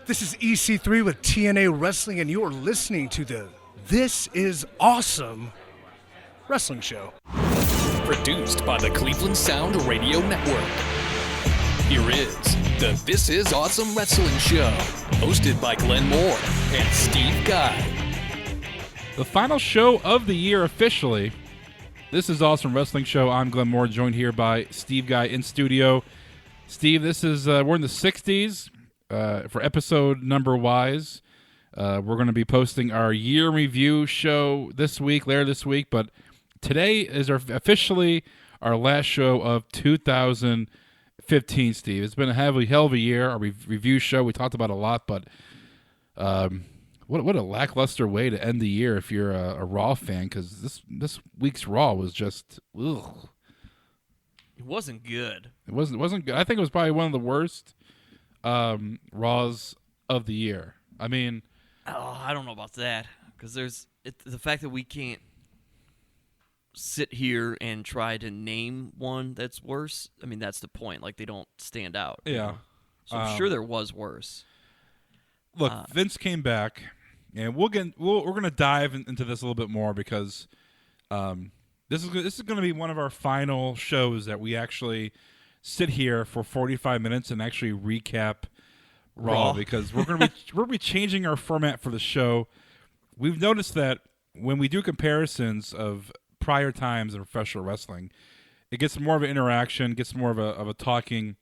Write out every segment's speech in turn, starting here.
This is EC3 with TNA Wrestling, and you are listening to the This Is Awesome Wrestling Show. Produced by the Cleveland Sound Radio Network. Here is the This Is Awesome Wrestling Show, hosted by Glenn Moore and Steve Guy. The final show of the year officially. This is Awesome Wrestling Show. I'm Glenn Moore, joined here by Steve Guy in studio. Steve, this is we're in the 60s. For episode number wise, we're going to be posting our year review show later this week, but today is officially our last show of 2015, Steve. It's been a hell of a year, our review show. We talked about a lot, but what a lackluster way to end the year if you're a Raw fan, because this week's Raw was just, ugh. It wasn't good. It wasn't good. I think it was probably one of the worst Raws of the year. I mean, I don't know about that, because the fact that we can't sit here and try to name one that's worse. I mean, that's the point. Like, they don't stand out. Yeah. So I'm sure there was worse. Look, Vince came back, and we're going to dive into this a little bit more, because this is going to be one of our final shows that we actually sit here for 45 minutes and actually recap Raw. Because we're going to be changing our format for the show. We've noticed that when we do comparisons of prior times in professional wrestling, it gets more of an interaction, gets more of a talking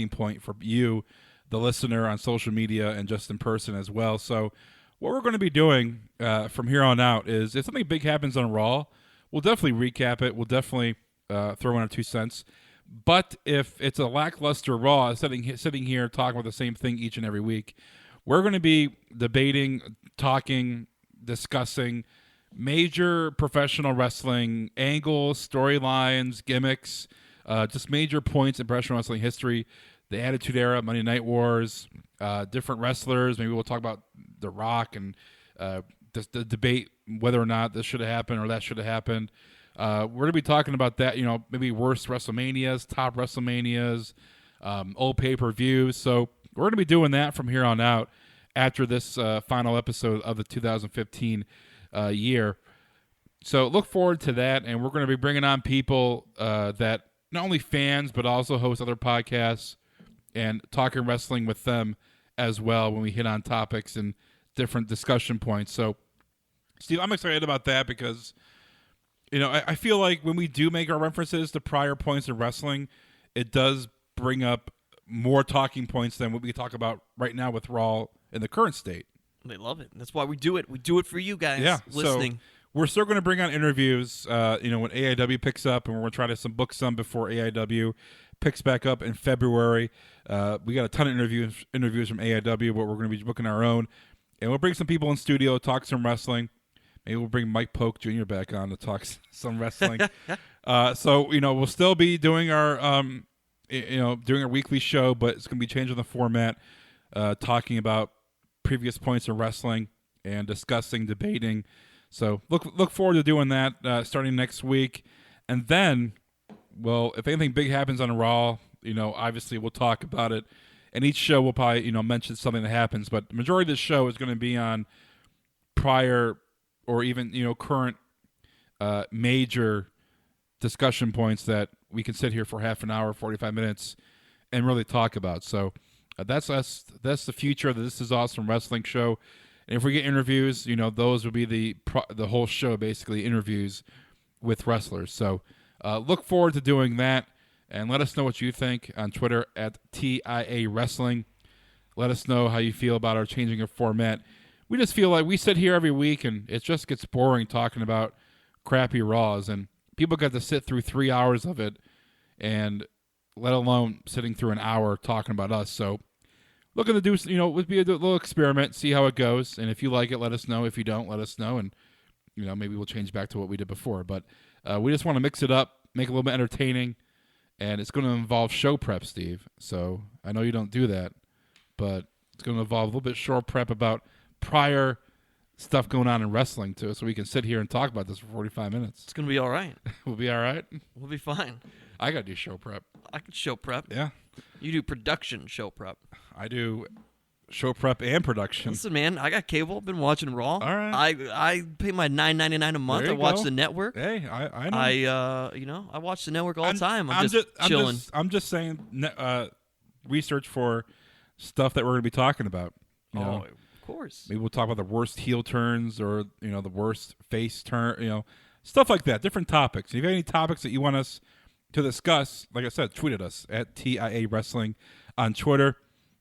point for you, the listener, on social media and just in person as well. So what we're going to be doing from here on out is, if something big happens on Raw, we'll definitely recap it. We'll definitely throw in our 2 cents. But if it's a lackluster Raw, sitting here talking about the same thing each and every week, we're going to be debating, talking, discussing major professional wrestling angles, storylines, gimmicks, just major points in professional wrestling history, the Attitude Era, Monday Night Wars, different wrestlers. Maybe we'll talk about The Rock and the debate whether or not this should have happened or that should have happened. We're going to be talking about that, maybe worst WrestleManias, top WrestleManias, old pay-per-views. So we're going to be doing that from here on out after this final episode of the 2015 year. So look forward to that, and we're going to be bringing on people that not only fans but also host other podcasts and talking wrestling with them as well when we hit on topics and different discussion points. So, Steve, I'm excited about that because I feel like when we do make our references to prior points in wrestling, it does bring up more talking points than what we talk about right now with Raw in the current state. They love it. That's why we do it. We do it for you guys listening. So we're still going to bring on interviews, when AIW picks up, and we're going to try to book some before AIW picks back up in February. We got a ton of interviews from AIW, but we're going to be booking our own. And we'll bring some people in studio, talk some wrestling. Maybe we'll bring Mike Polk Jr. back on to talk some wrestling. So we'll still be doing our doing our weekly show, but it's going to be changing the format, talking about previous points in wrestling and discussing, debating. So look forward to doing that starting next week. And then, well, if anything big happens on Raw, obviously we'll talk about it. And each show will probably mention something that happens, but the majority of the show is going to be on prior or even current major discussion points that we can sit here for half an hour, 45 minutes, and really talk about. So that's us. That's the future of the This Is Awesome Wrestling Show. And if we get interviews, those will be the whole show, basically interviews with wrestlers. So look forward to doing that, and let us know what you think on Twitter at TIA Wrestling. Let us know how you feel about our changing of format. We just feel like we sit here every week, and it just gets boring talking about crappy Raws, and people got to sit through 3 hours of it, and let alone sitting through an hour talking about us. So looking to do, would be a little experiment, see how it goes, and if you like it, let us know. If you don't, let us know, and maybe we'll change back to what we did before. But we just want to mix it up, make it a little bit entertaining, and it's going to involve show prep, Steve. So I know you don't do that, but it's going to involve a little bit show prep about prior stuff going on in wrestling too, so we can sit here and talk about this for 45 minutes. It's going to be all right. We'll be all right? We'll be fine. I got to do show prep. I can show prep. Yeah. You do production show prep. I do show prep and production. Listen, man, I got cable. Been watching Raw. All right. I pay my $9.99 a month. There I you watch go. the network. Hey, I know. I watch the network all the time. I'm just chilling. I'm just saying research for stuff that we're going to be talking about. You know? Of course. Maybe we'll talk about the worst heel turns or the worst face turn. Stuff like that. Different topics. If you have any topics that you want us to discuss, like I said, tweet at us at TIA Wrestling on Twitter,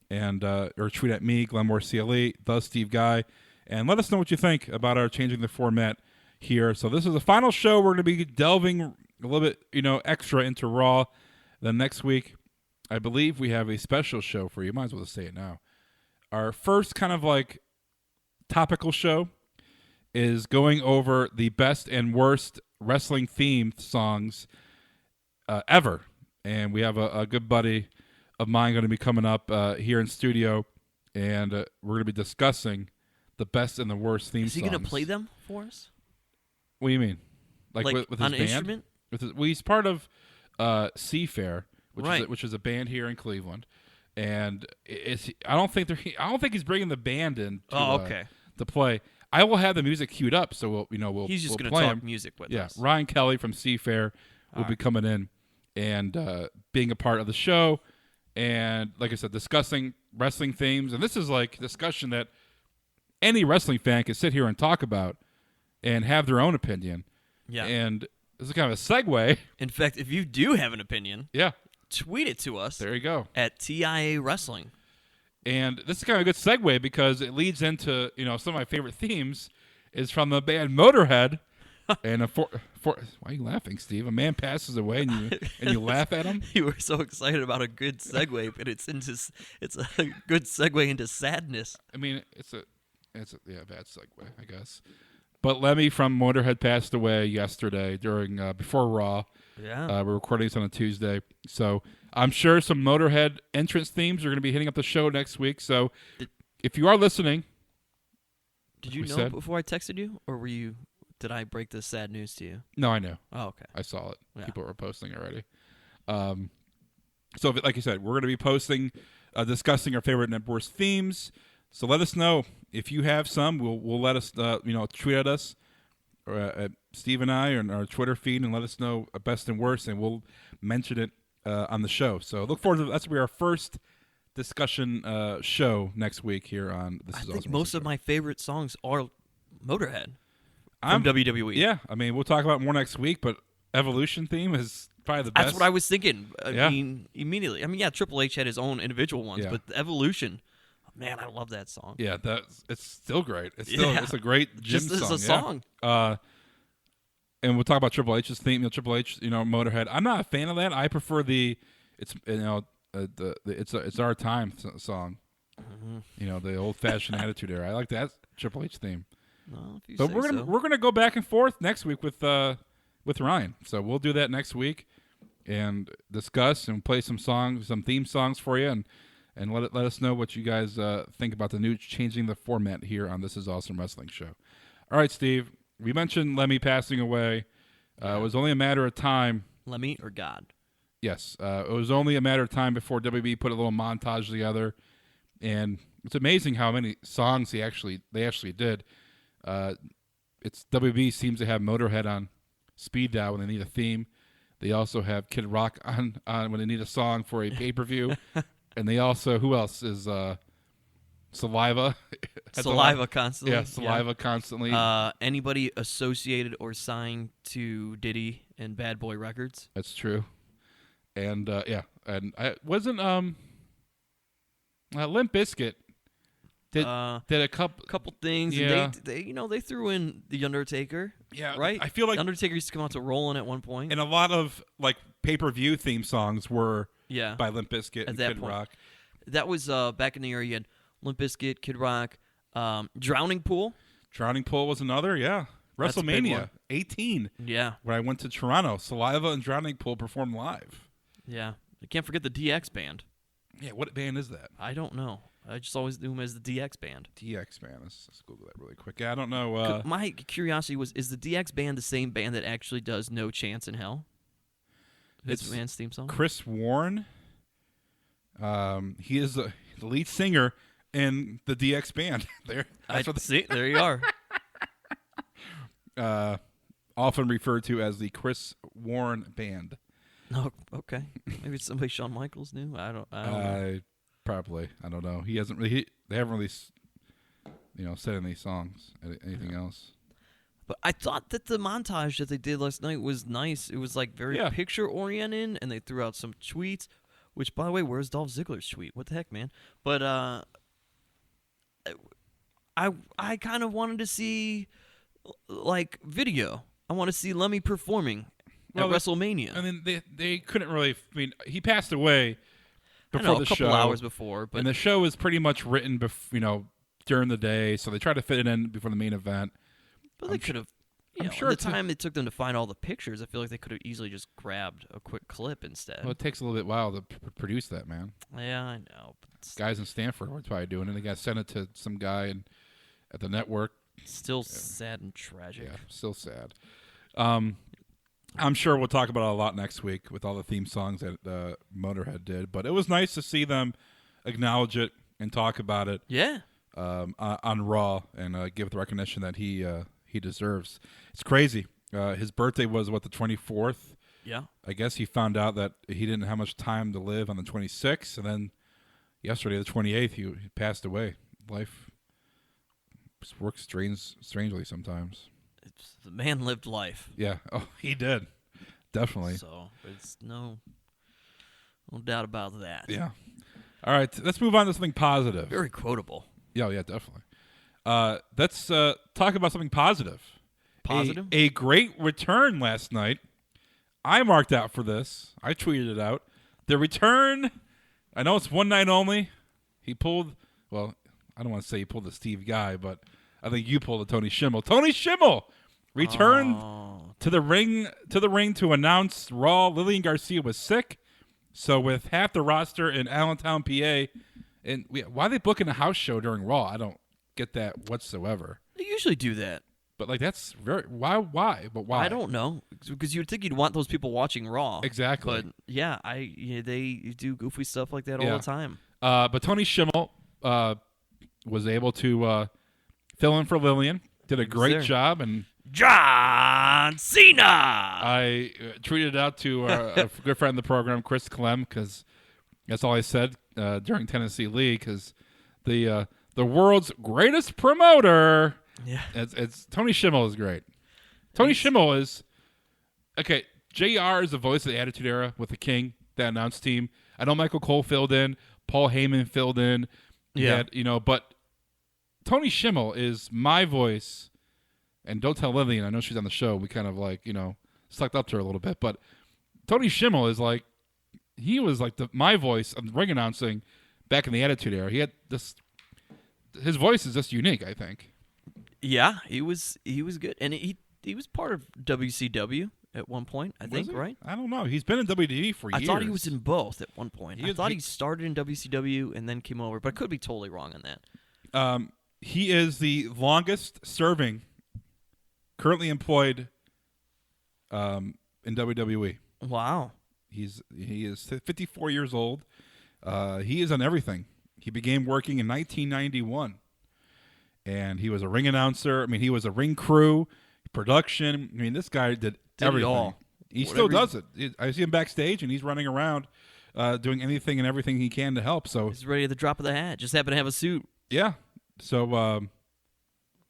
and or tweet at me, Glenmore CLE, the Steve Guy, and let us know what you think about our changing the format here. So this is the final show. We're going to be delving a little bit, extra into Raw. Then next week, I believe we have a special show for you. Might as well say it now. Our first kind of like topical show is going over the best and worst wrestling themed songs ever. And we have a good buddy of mine going to be coming up here in studio, and we're going to be discussing the best and the worst theme songs. Is he going to play them for us? What do you mean? Like with his on band? an instrument? Well, he's part of Seafair, Right. which is a band here in Cleveland, and I don't think he's bringing the band in to play. I will have the music queued up, so we'll He's just going to to talk music with us. Yeah, Ryan Kelly from Seafair will be coming in and being a part of the show, and like I said, discussing wrestling themes. And this is like discussion that any wrestling fan can sit here and talk about and have their own opinion. Yeah. And this is kind of a segue. In fact, if you do have an opinion, Yeah. tweet it to us. There you go. At TIA Wrestling. And this is kind of a good segue because it leads into, some of my favorite themes is from the band Motorhead. And why are you laughing, Steve? A man passes away and you laugh at him? You were so excited about a good segue, but it's a good segue into sadness. I mean, it's a bad segue, I guess. But Lemmy from Motorhead passed away yesterday during before Raw. Yeah. We're recording this on a Tuesday, so I'm sure some Motorhead entrance themes are going to be hitting up the show next week. So if you are listening, did you know before I texted you, or did I break this sad news to you? No, I know. Oh, okay. I saw it. Yeah. People were posting already. So like you said, we're going to be posting, discussing our favorite and worst themes. So let us know if you have some. We'll let us, tweet at us, or at Steve and I, on our Twitter feed, and let us know best and worst, and we'll mention it on the show. So look forward to that's going to be our first discussion show next week here on This Is Awesome. I think most of my favorite songs are Motorhead from WWE. Yeah, I mean, we'll talk about more next week, but Evolution theme is probably the best. That's what I was thinking. Yeah. I mean, immediately. I mean, yeah, Triple H had his own individual ones, Yeah. but the Evolution, man, I love that song. Yeah, it's still great. It's a great gym Just song. as a song. And we'll talk about Triple H's theme. Triple H, Motorhead. I'm not a fan of that. I prefer it's our time song. Mm-hmm. The old fashioned Attitude Era. I like that Triple H theme. Well, if you So say we're gonna go back and forth next week with Ryan. So we'll do that next week and discuss and play some theme songs for you, and let us know what you guys think about the new changing the format here on This Is Awesome Wrestling Show. All right, Steve. We mentioned Lemmy passing away. It was only a matter of time. Lemmy or God? Yes, it was only a matter of time before WB put a little montage together, and it's amazing how many songs they actually did. It's WB seems to have Motorhead on speed dial when they need a theme. They also have Kid Rock on when they need a song for a pay-per-view. And they also, who else is Saliva? Saliva constantly. Yeah, Saliva constantly. Anybody associated or signed to Diddy and Bad Boy Records? That's true. And and I wasn't Limp Bizkit did a couple things. Yeah. And they threw in The Undertaker. Yeah, right. I feel like The Undertaker used to come out to Rollin' at one point. And a lot of like pay-per-view theme songs were by Limp Bizkit and Kid Rock. That was back in the era. You had Limp Bizkit, Kid Rock, Drowning Pool. Drowning Pool was another, yeah. That's a big WrestleMania one. 18. Yeah. When I went to Toronto, Saliva and Drowning Pool performed live. Yeah. I can't forget the DX band. Yeah, what band is that? I don't know. I just always knew him as the DX band. DX band. Let's Google that really quick. Yeah, I don't know. My curiosity is the DX band the same band that actually does No Chance in Hell? Vince McMahon's theme song? Chris Warren. He is the lead singer in the DX band. There, See, there you are. Often referred to as the Chris Warren band. No, okay. Maybe it's somebody Shawn Michaels knew. I don't know. Probably. I don't know. He hasn't really. They haven't really, said any songs. Anything else? But I thought that the montage that they did last night was nice. It was like very picture oriented, and they threw out some tweets. Which, by the way, where's Dolph Ziggler's tweet? What the heck, man? But I kind of wanted to see like video. I want to see Lemmy performing at WrestleMania. I mean, they couldn't really. I mean, he passed away before the show. A couple hours before, but and the show was pretty much written, during the day, so they tried to fit it in before the main event. But they could have. I'm sure the time it took them to find all the pictures, I feel like they could have easily just grabbed a quick clip instead. Well, it takes a little bit while to produce that, man. Yeah, I know. But guys in Stanford were probably doing it. They got sent it to some guy at the network. Still sad and tragic. Yeah, still sad. I'm sure we'll talk about it a lot next week with all the theme songs that Motorhead did. But it was nice to see them acknowledge it and talk about it. Yeah. On Raw and give the recognition that he deserves. It's crazy. His birthday was the 24th. Yeah. I guess he found out that he didn't have much time to live on the 26th, and then yesterday, the 28th, he passed away. Life works strangely sometimes. The man lived life. Yeah. Oh, he did. Definitely. So it's no doubt about that. Yeah. All right. Let's move on to something positive. Very quotable. Yeah, definitely. Let's talk about something positive. Positive? A great return last night. I marked out for this. I tweeted it out. The return, I know it's one night only. He pulled, well, I don't want to say he pulled the Steve Guy, but I think you pulled the Tony Schimmel. Tony Schimmel returned to the ring to announce Raw. Lillian Garcia was sick. So with half the roster in Allentown, PA, and why are they booking a house show during Raw? I don't get that whatsoever. They usually do that. But that's why? But why? I don't know, because you'd think you'd want those people watching Raw. Exactly. But they do goofy stuff like that all the time. But Tony Schimmel was able to fill in for Lillian. Did a great job, and John Cena. I tweeted it out to a good friend of the program, Chris Clem, because that's all I said during Tennessee League. Because the world's greatest promoter. Yeah, it's Tony Schimmel is great. Tony Schimmel is okay. JR is the voice of the Attitude Era with the King, that announce team. I know Michael Cole filled in, Paul Heyman filled in. Yeah, but Tony Schimmel is my voice. And don't tell Lillian. I know she's on the show. We kind of sucked up to her a little bit. But Tony Schimmel is he was my voice of ring announcing back in the Attitude Era. He had this. His voice is just unique, I think. Yeah, he was good, and he was part of WCW at one point. I think, right? I don't know. He's been in WWE for years. I thought he was in both at one point. I thought he started in WCW and then came over, but I could be totally wrong on that. He is the longest serving, currently employed, in WWE. Wow. He is 54 years old. He is on everything. He began working in 1991. And he was a ring announcer. I mean, he was a ring crew, production. I mean, this guy did everything. It all. He still does it. I see him backstage, and he's running around doing anything and everything he can to help. So he's ready at the drop of the hat. Just happened to have a suit. Yeah. So I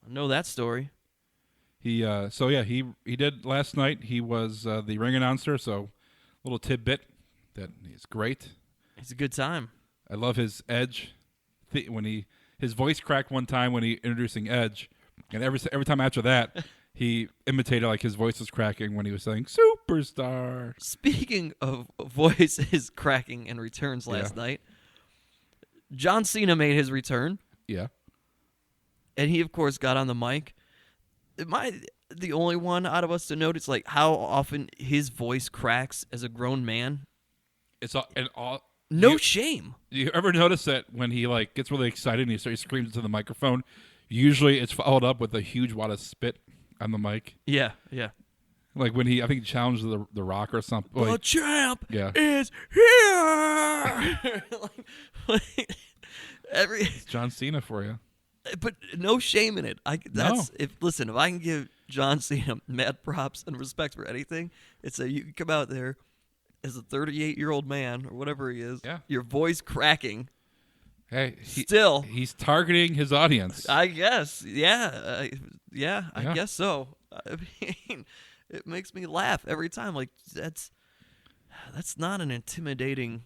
know that story. He did last night. He was the ring announcer. So a little tidbit that he's great. It's a good time. I love his edge when his voice cracked one time when he introducing Edge, and every time after that, he imitated his voice was cracking when he was saying "Superstar." Speaking of voices cracking and returns last night, John Cena made his return. Yeah, and he of course got on the mic. Am I the only one out of us to notice how often his voice cracks as a grown man? It's all. No shame. You ever notice that when he gets really excited and he screams into the microphone, usually it's followed up with a huge wad of spit on the mic? Yeah. Like when I think he challenged the Rock or something. The champ Yeah. is here. It's John Cena for you. But no shame in it. If I can give John Cena mad props and respect for anything, it's that you can come out there as a 38-year-old man or whatever he is, your voice cracking. Hey, he's targeting his audience. I guess, I guess so. I mean, it makes me laugh every time. Like that's not an intimidating.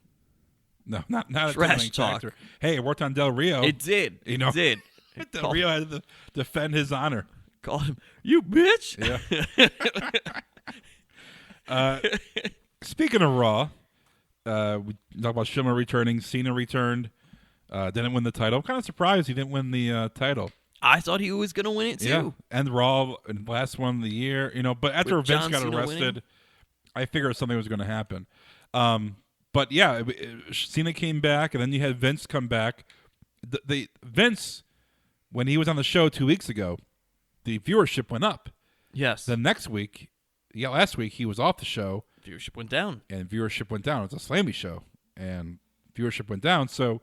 No, not a trash talk. Factor. Hey, it worked on Del Rio. It did. It did. Del Rio had to defend his honor. Called him, you bitch. Yeah. Speaking of Raw, we talked about Shimmer returning. Cena returned. Didn't win the title. I'm kind of surprised he didn't win the title. I thought he was going to win it too. Yeah, and Raw, and last one of the year. But after Vince got arrested, I figured something was going to happen. But yeah, Cena came back, and then you had Vince come back. Vince, when he was on the show 2 weeks ago, the viewership went up. Yes. The next week, last week he was off the show. Viewership went down. And viewership went down. It's a Slammy show, and viewership went down. So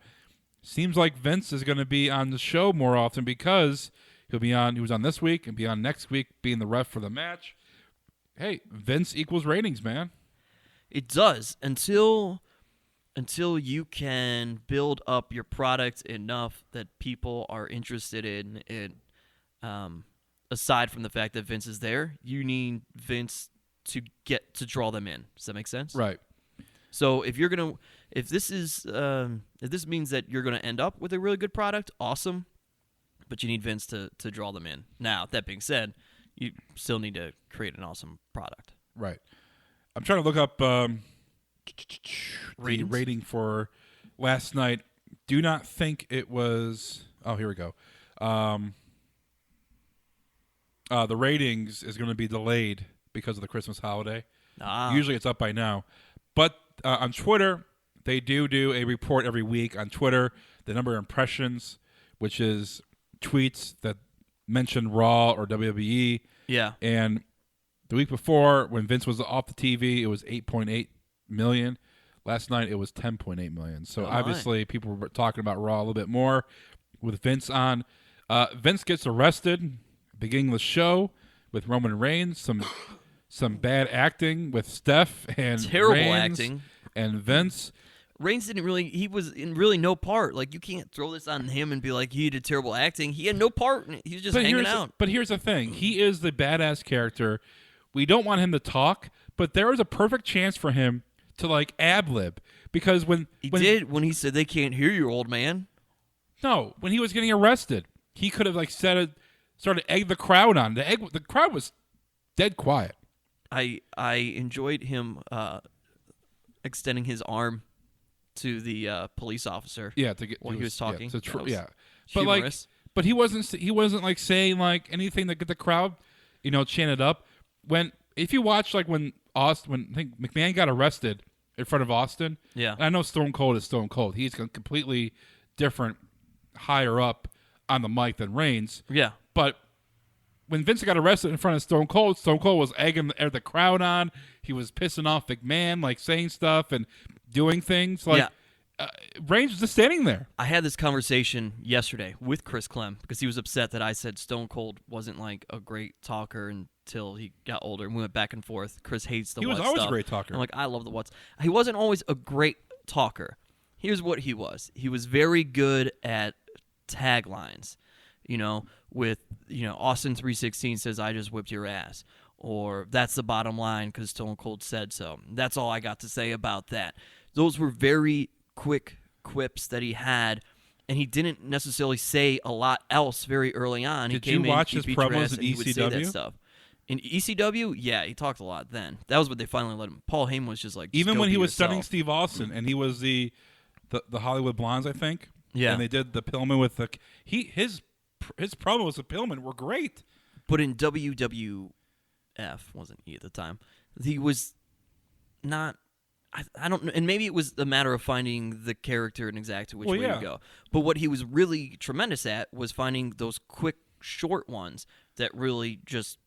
seems like Vince is going to be on the show more often because he was on this week and be on next week being the ref for the match. Hey, Vince equals ratings, man. It does until you can build up your product enough that people are interested in it. Aside from the fact that Vince is there, you need Vince to draw them in. Does that make sense? Right. So if this means that you're gonna end up with a really good product, awesome. But you need Vince to draw them in. Now, that being said, you still need to create an awesome product. Right. I'm trying to look up the Ratings? rating for last night. Do not think it was. Oh, here we go. The ratings is going to be delayed because of the Christmas holiday. Usually it's up by now. But on Twitter, they do a report every week on Twitter, the number of impressions, which is tweets that mention Raw or WWE. Yeah. And the week before, when Vince was off the TV, it was 8.8 million. Last night, it was 10.8 million. So obviously, people were talking about Raw a little bit more with Vince on. Vince gets arrested beginning the show with Roman Reigns. Some bad acting with Steph and terrible Reigns acting and Vince. Reigns he was in really no part. Like, you can't throw this on him and be like, he did terrible acting. He had no part. He was just hanging out. But here's the thing. He is the badass character. We don't want him to talk, but there was a perfect chance for him to, like, ad-lib. Because when he said, they can't hear you, old man. No, when he was getting arrested, he could have, like, started to egg the crowd on. The crowd was dead quiet. I enjoyed him extending his arm to the police officer. Yeah, while he was talking. Yeah, humorous. but he wasn't like saying like anything that get the crowd, chanted up. If you watch like when I think McMahon got arrested in front of Austin. Yeah, and I know Stone Cold is Stone Cold. He's completely different, higher up on the mic than Reigns. Yeah, but when Vince got arrested in front of Stone Cold was egging the crowd on. He was pissing off McMahon, like saying stuff and doing things. Like, Reigns was just standing there. I had this conversation yesterday with Chris Clem because he was upset that I said Stone Cold wasn't like a great talker until he got older. And we went back and forth. Chris hates the what stuff. He was always a great talker. I'm like, I love the what's. He wasn't always a great talker. Here's what he was. He was very good at taglines. With, Austin 3:16 says, I just whipped your ass. Or that's the bottom line because Stone Cold said so. That's all I got to say about that. Those were very quick quips that he had, and he didn't necessarily say a lot else very early on. Did you watch his promos in ECW? Would say that stuff. In ECW, yeah, he talked a lot then. That was what they finally let him. Paul Heyman was just like, even when he was studying Steve Austin, and he was the Hollywood Blondes, I think. Yeah, and they did the Pillman with his promos with Pillman were great. But in WWF, wasn't he at the time? He was not. I don't know, and maybe it was a matter of finding the character and exactly which way to go. But what he was really tremendous at was finding those quick, short ones that really just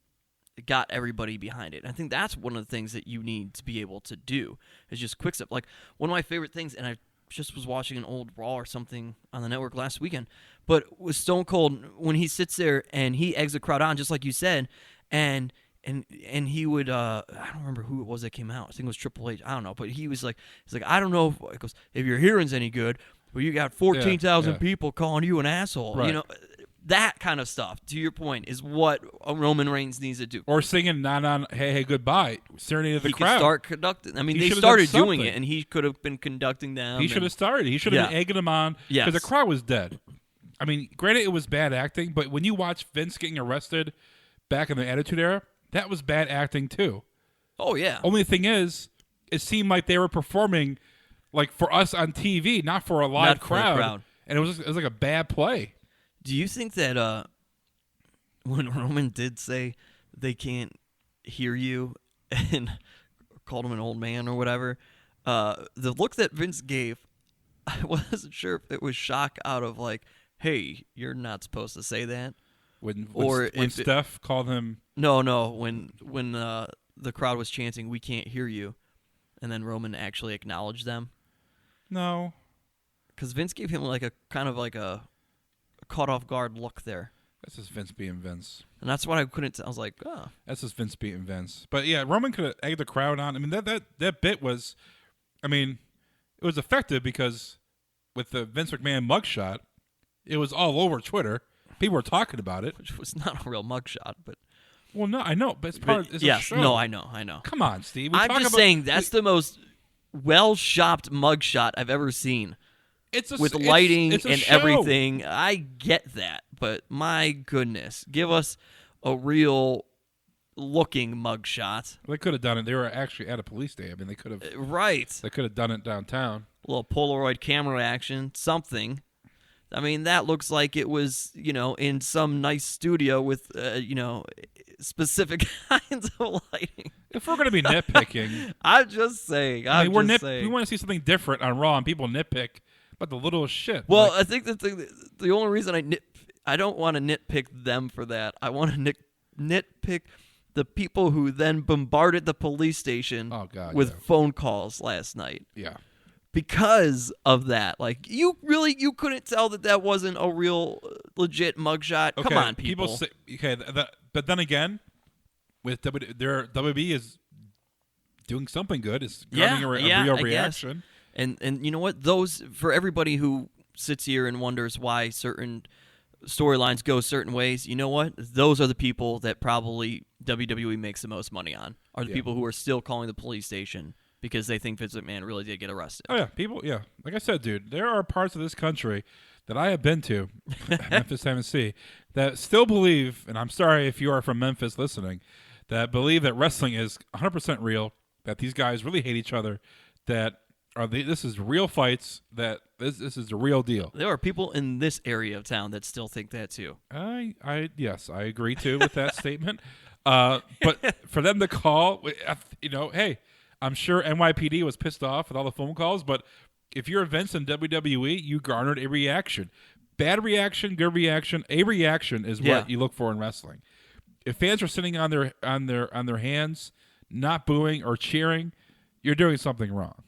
got everybody behind it. And I think that's one of the things that you need to be able to do is just quick stuff. Like, one of my favorite things, and I just was watching an old Raw or something on the network last weekend, but with Stone Cold, when he sits there and he eggs the crowd on, just like you said, and he would I don't remember who it was that came out. I think it was Triple H. I don't know, but he's like, I don't know if your hearing's any good, but you got 14,000 people calling you an asshole. Right. You know, that kind of stuff. To your point, is what Roman Reigns needs to do. Or singing "Nah, hey, hey, goodbye," serenading the He crowd. could start conducting. I mean, He they should've started done doing something. it, and he could have been conducting them. He should have started. He should have been egging them on because the crowd was dead. I mean, granted, it was bad acting, but when you watch Vince getting arrested back in the Attitude Era, that was bad acting too. Oh yeah. Only thing is, it seemed like they were performing like for us on TV, not for a live crowd. And it was like a bad play. Do you think that when Roman did say they can't hear you and called him an old man or whatever, the look that Vince gave, I wasn't sure if it was shock out of like, hey, you're not supposed to say that. When if Steph called him. No, when the crowd was chanting, "We can't hear you," and then Roman actually acknowledged them. No. Because Vince gave him like a kind of like a caught off guard look there. That's just Vince being Vince. And that's what I couldn't. I was like, oh. That's just Vince being Vince. But yeah, Roman could have egged the crowd on. I mean, that bit was, I mean, it was effective because with the Vince McMahon mugshot, it was all over Twitter. People were talking about it. Which was not a real mugshot, but. Well, no, I know, but it's part of it's a show. No, I know. Come on, Steve. I'm just saying that's the most well-shopped mugshot I've ever seen. With lighting and show. everything. I get that, but my goodness, give us a real looking mugshot. They could have done it. They were actually at a police day. I mean, they could have. Right. They could have done it downtown. A little Polaroid camera action, something. I mean, that looks like it was, in some nice studio with, specific kinds of lighting. If we're going to be nitpicking. I'm just saying. We want to see something different on Raw, and people nitpick about the littlest shit. Well, I think that the only reason I don't want to nitpick them for that. I want to nitpick the people who then bombarded the police station with phone calls last night. Yeah. Because of that. Like, you couldn't tell that wasn't a real legit mugshot. Okay, Come on, people. Say, but then again, with WB is doing something good. It's getting a real reaction. And you know what? Those, for everybody who sits here and wonders why certain storylines go certain ways, you know what? Those are the people that probably WWE makes the most money on, are the people who are still calling the police station because they think Vince McMahon really did get arrested. Oh, yeah. People, yeah. Like I said, dude, there are parts of this country that I have been to, Memphis, Tennessee, that still believe, and I'm sorry if you are from Memphis listening, that believe that wrestling is 100% real, that these guys really hate each other, that this is real fights, that this is the real deal. There are people in this area of town that still think that too. Yes, I agree too with that statement. But for them to call, hey, I'm sure NYPD was pissed off with all the phone calls, but if you're Vince in WWE, you garnered a reaction. Bad reaction, good reaction. A reaction is what you look for in wrestling. If fans are sitting on their hands, not booing or cheering, you're doing something wrong.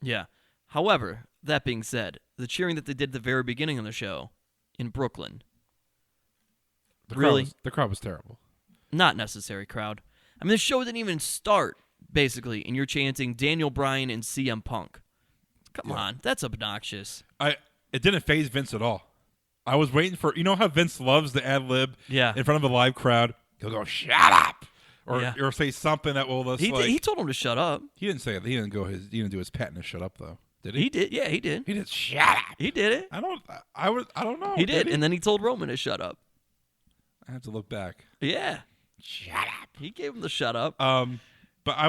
Yeah. However, that being said, the cheering that they did at the very beginning of the show in Brooklyn, the crowd was terrible. Not necessary crowd. I mean, the show didn't even start, basically, and you're chanting Daniel Bryan and CM Punk. Come on, that's obnoxious. It didn't faze Vince at all. I was waiting for, you know how Vince loves the ad lib in front of a live crowd? He'll go, shut up! Or say something that will just he told him to shut up. He didn't say it. He didn't do his pat and his shut up though. Did he? He did. Yeah, he did. He did. Shut up. He did it. I don't know. He did, and then he told Roman to shut up. I have to look back. Yeah. Shut up. He gave him the shut up. But I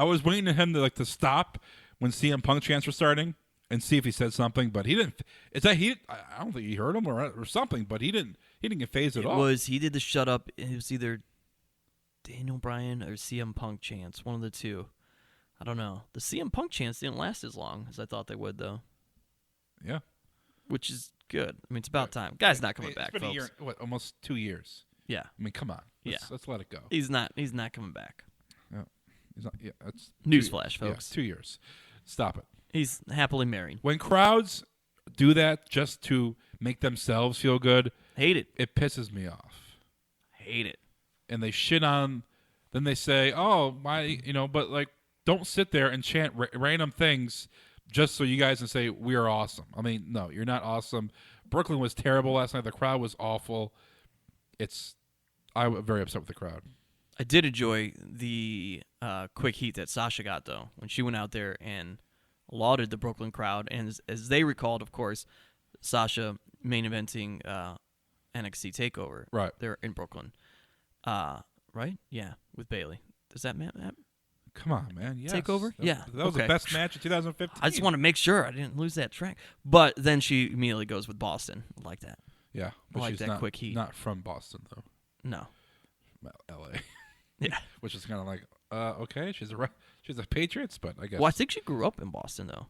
was waiting for him to stop when CM Punk chants were starting and see if he said something, but he didn't. I don't think he heard him or something, but he didn't get phased at all. He did the shut up. It was either Daniel Bryan or CM Punk chants, one of the two. I don't know. The CM Punk chants didn't last as long as I thought they would, though. Yeah. Which is good. I mean, it's about time. Guy's not coming back, it's been folks. a year, almost 2 years. Yeah. I mean, come on. Let's let it go. He's not coming back. Yeah. He's not. Yeah. That's newsflash, folks. Yeah, 2 years. Stop it. He's happily married. When crowds do that just to make themselves feel good, Hate it. it pisses me off. Hate it. And they shit on. Then they say, "Oh, my," but like, don't sit there and chant random things just so you guys can say we are awesome. I mean, no, you're not awesome. Brooklyn was terrible last night. The crowd was awful. I'm very upset with the crowd. I did enjoy the quick heat that Sasha got, though, when she went out there and lauded the Brooklyn crowd. And as they recalled, of course, Sasha main eventing NXT TakeOver. Right. There in Brooklyn. Right? Yeah, with Bayley. Does that matter? Come on, man. Yes. TakeOver? Yeah. That was the best match of 2015. I just want to make sure I didn't lose that track. But then she immediately goes with Boston. I like that. Yeah. But I like she's that not, quick heat. Not from Boston, though. No. Well, L.A. Yeah. Which is kind of like, okay, she's a Patriots, but I guess. Well, I think she grew up in Boston, though.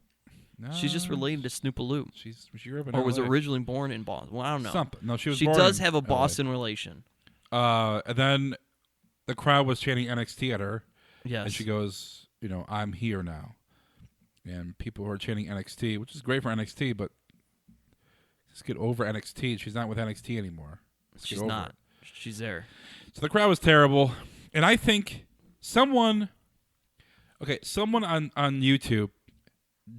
No, She's just related to Snoopaloo. She grew up in Or was LA. originally born in Boston. Well, I don't know. Something. No, she was She born does in have a LA. Boston relation. And then the crowd was chanting NXT at her. Yes. And she goes, I'm here now. And people were chanting NXT, which is great for NXT, but just get over NXT. She's not with NXT anymore. She's not. She's there. So the crowd was terrible. And I think someone on YouTube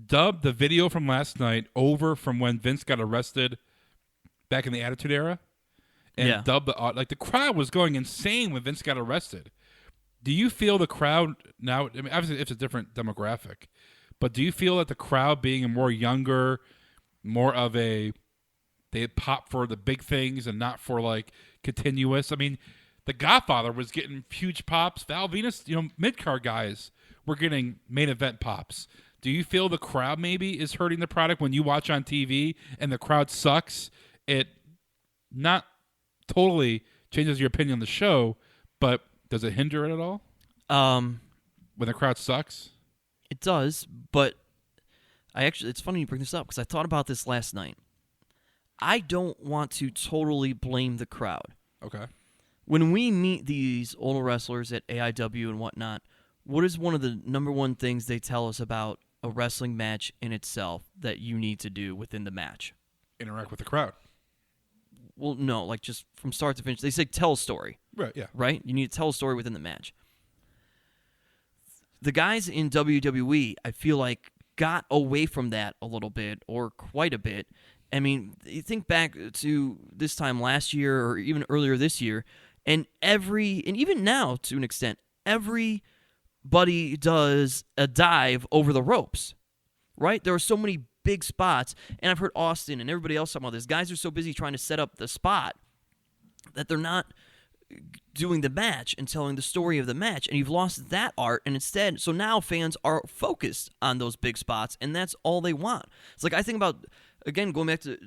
dubbed the video from last night over from when Vince got arrested back in the Attitude Era. And dubbed the crowd was going insane when Vince got arrested. Do you feel the crowd now? I mean, obviously it's a different demographic, but do you feel that the crowd being a more younger, more of they pop for the big things and not for like continuous? I mean, The Godfather was getting huge pops. Val Venus, mid-card guys were getting main event pops. Do you feel the crowd maybe is hurting the product when you watch on TV and the crowd sucks? It not totally changes your opinion on the show, but does it hinder it at all? When the crowd sucks? It does, but it's funny you bring this up because I thought about this last night. I don't want to totally blame the crowd. Okay. When we meet these older wrestlers at AIW and whatnot, what is one of the number one things they tell us about a wrestling match in itself that you need to do within the match? Interact with the crowd. Well, no, like just from start to finish. They say tell a story. Right, yeah. Right? You need to tell a story within the match. The guys in WWE, I feel like, got away from that a little bit, or quite a bit. I mean, you think back to this time last year or even earlier this year, and even now to an extent, everybody does a dive over the ropes, right? There are so many big spots, and I've heard Austin and everybody else talking about this. Guys are so busy trying to set up the spot that they're not doing the match and telling the story of the match, and you've lost that art, and instead, so now fans are focused on those big spots, and that's all they want. It's like I think about, again, going back to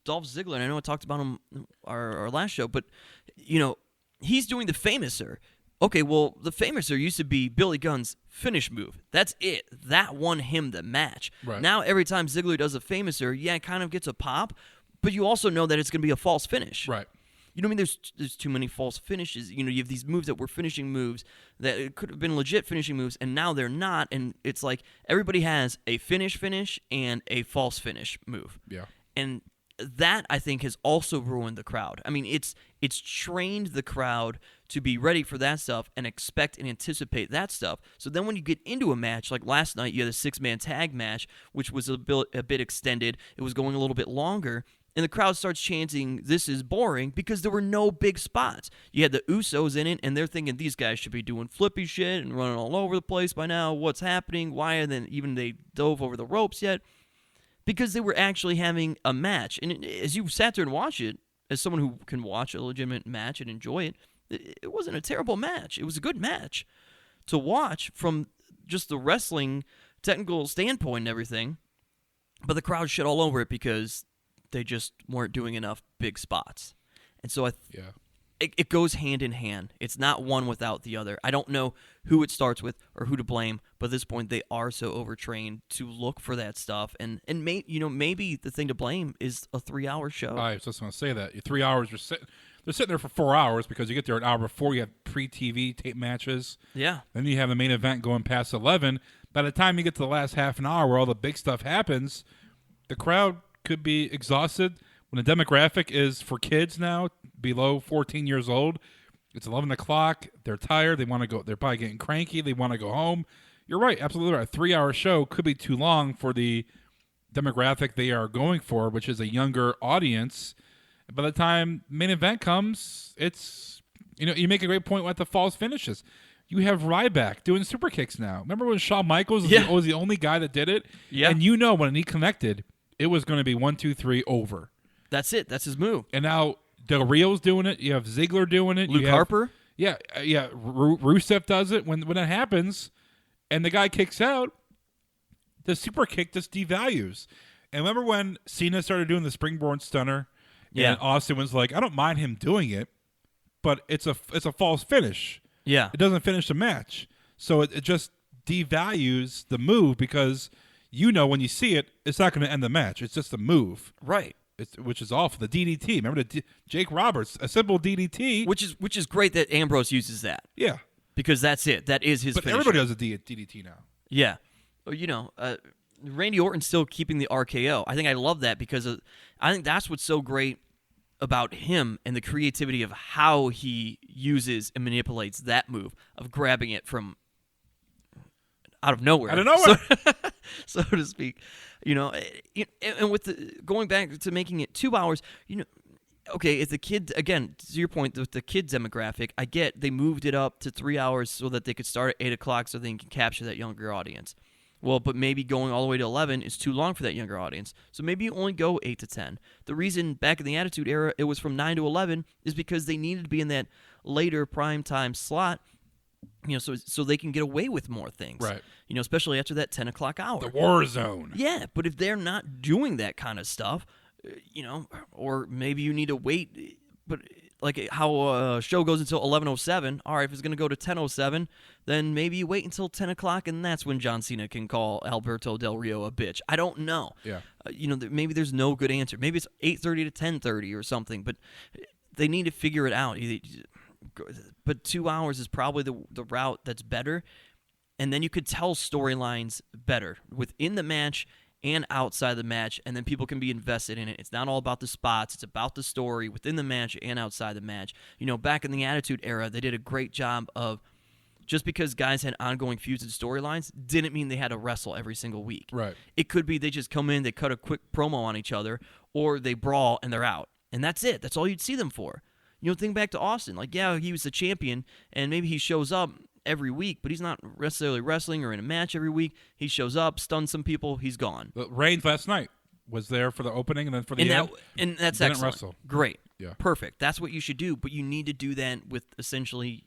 Dolph Ziggler, and I know I talked about him our last show, but, he's doing the Famouser. Okay, well, the Famouser used to be Billy Gunn's finish move. That's it. That won him the match. Right. Now, every time Ziggler does a Famouser, it kind of gets a pop, but you also know that it's going to be a false finish. Right. You know what I mean? There's too many false finishes. You have these moves that were finishing moves that it could have been legit finishing moves, and now they're not, and it's like everybody has a finish and a false finish move. Yeah. And that, I think, has also ruined the crowd. I mean, it's trained the crowd to be ready for that stuff and expect and anticipate that stuff. So then when you get into a match, like last night, you had a 6-man tag match, which was a bit extended. It was going a little bit longer. And the crowd starts chanting, "This is boring," because there were no big spots. You had the Usos in it, and they're thinking these guys should be doing flippy shit and running all over the place by now. What's happening? Why haven't even they dove over the ropes yet? Because they were actually having a match. And as you sat there and watched it, as someone who can watch a legitimate match and enjoy it, it wasn't a terrible match. It was a good match to watch from just the wrestling technical standpoint and everything. But the crowd shit all over it because they just weren't doing enough big spots. And so it goes hand in hand. It's not one without the other. I don't know who it starts with or who to blame, but at this point they are so overtrained to look for that stuff. And maybe the thing to blame is a 3-hour show. I was just going to say that. 3 hours, they're sitting there for 4 hours because you get there an hour before. You have pre-TV tape matches. Yeah. Then you have the main event going past 11. by the time you get to the last half an hour where all the big stuff happens, the crowd could be exhausted. When the demographic is for kids now, below 14 years old, it's 11 o'clock. They're tired. They want to go. They're probably getting cranky. They want to go home. You're right. Absolutely right. A 3-hour show could be too long for the demographic they are going for, which is a younger audience. By the time main event comes, it's, you make a great point with the false finishes. You have Ryback doing super kicks now. Remember when Shawn Michaels was the only guy that did it? Yeah. And when he connected, it was going to be 1, 2, 3 over. That's it. That's his move. And now Del Rio's doing it. You have Ziggler doing it. Luke Harper. Yeah. Rusev does it when that happens, and the guy kicks out. The super kick just devalues. And remember when Cena started doing the springboard stunner? Yeah. And Austin was like, I don't mind him doing it, but it's a false finish. Yeah. It doesn't finish the match. So it just devalues the move because when you see it, it's not going to end the match. It's just a move. Right. Which is awful. The DDT. Remember Jake Roberts, a simple DDT. Which is great that Ambrose uses that. Yeah. Because that's it. That is his finisher. Everybody does a DDT now. Yeah. Randy Orton's still keeping the RKO. I love that because I think that's what's so great about him and the creativity of how he uses and manipulates that move of grabbing it from out of nowhere. So to speak. And with going back to making it 2 hours, okay, if the kid, again, to your point, with the kid demographic, I get they moved it up to 3 hours so that they could start at 8 o'clock so they can capture that younger audience. Well, but maybe going all the way to 11 is too long for that younger audience. So maybe you only go 8 to 10. The reason back in the Attitude Era it was from 9 to 11 is because they needed to be in that later prime time slot, so they can get away with more things. Right. Especially after that 10 o'clock hour. The war zone. Yeah, but if they're not doing that kind of stuff, or maybe you need to wait, but like how a show goes until 11:07. All right, if it's going to go to 10:07, then maybe you wait until 10 o'clock, and that's when John Cena can call Alberto Del Rio a bitch. I don't know. Yeah. Maybe there's no good answer. Maybe it's 8:30 to 10:30 or something, but they need to figure it out. But 2 hours is probably the route that's better, and then you could tell storylines better within the match and outside the match, and then people can be invested in it. It's not all about the spots. It's about the story within the match and outside the match. Back in the Attitude Era, they did a great job of, just because guys had ongoing feuds and storylines didn't mean they had to wrestle every single week. Right. It could be they just come in, they cut a quick promo on each other, or they brawl and they're out. And that's it. That's all you'd see them for. Think back to Austin. Like, yeah, he was the champion, and maybe he shows up every week, but he's not necessarily wrestling or in a match every week. He shows up, stuns some people, he's gone. But Reigns last night was there for the opening and then for the end. And that's didn't excellent. Wrestle. Great. Yeah. Perfect. That's what you should do, but you need to do that with essentially